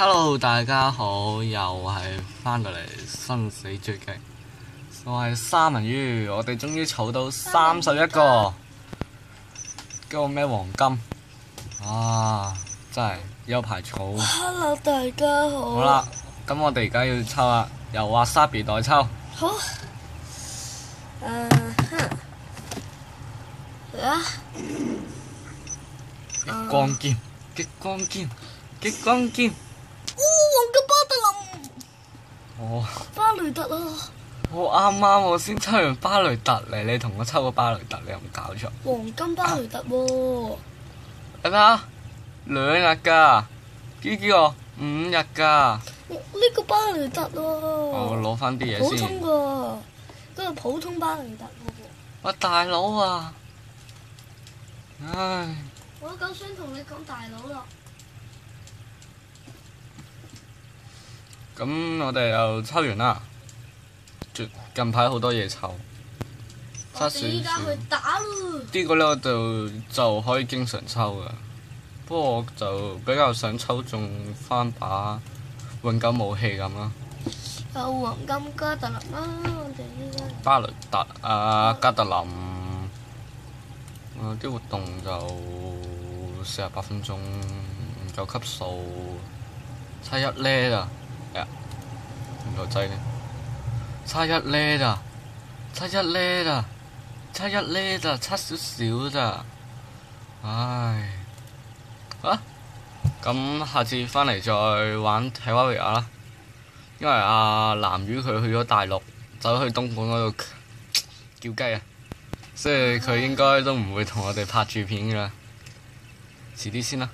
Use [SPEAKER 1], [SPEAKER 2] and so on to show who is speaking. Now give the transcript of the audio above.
[SPEAKER 1] Hello， 大家好，又係翻到嚟生死追擊，我係三文魚，我哋終於儲到31個，嗰個咩黃金，啊，真係有排儲。
[SPEAKER 2] Hello， 大家好。
[SPEAKER 1] 好啦，咁我哋而家要抽啦，由Wasabi代抽。
[SPEAKER 2] 好。
[SPEAKER 1] 激光劍，激光劍，激光劍。
[SPEAKER 2] 黃金巴特林。
[SPEAKER 1] 哦。
[SPEAKER 2] 巴雷特啊！
[SPEAKER 1] 我啱我先抽完巴雷特嚟，你同我抽個巴雷特，你有冇搞錯？
[SPEAKER 2] 黃金巴雷特喎。
[SPEAKER 1] 你睇下，2日㗎，呢個5日㗎。
[SPEAKER 2] 呢個巴雷特喎。
[SPEAKER 1] 我攞翻啲嘢先。
[SPEAKER 2] 普通㗎，嗰個普通巴雷特喎。
[SPEAKER 1] 喂，大佬啊！唉。
[SPEAKER 2] 我都夠想同你講大佬啦。
[SPEAKER 1] 咁我哋又抽完啦。近排好多嘢抽。
[SPEAKER 2] 我哋依家去打咯。
[SPEAKER 1] 呢個咧我就可以經常抽噶，不過我就比較想抽中翻把永久武器咁啦。
[SPEAKER 2] 有黃金加特林啦，我哋依家。
[SPEAKER 1] 巴雷特啊，加特林。啲活動就48分鐘，唔夠級數，差1呢咋？唔夠劑呢？差1呢咋？差1呢咋？差1呢咋？差少少咋？唉，咁下次翻嚟再玩提瓦維亞啦，因為阿藍魚佢去咗大陸，走去東莞嗰度叫雞啊！所以佢應該都唔會同我哋拍住片㗎啦，遲啲先啦。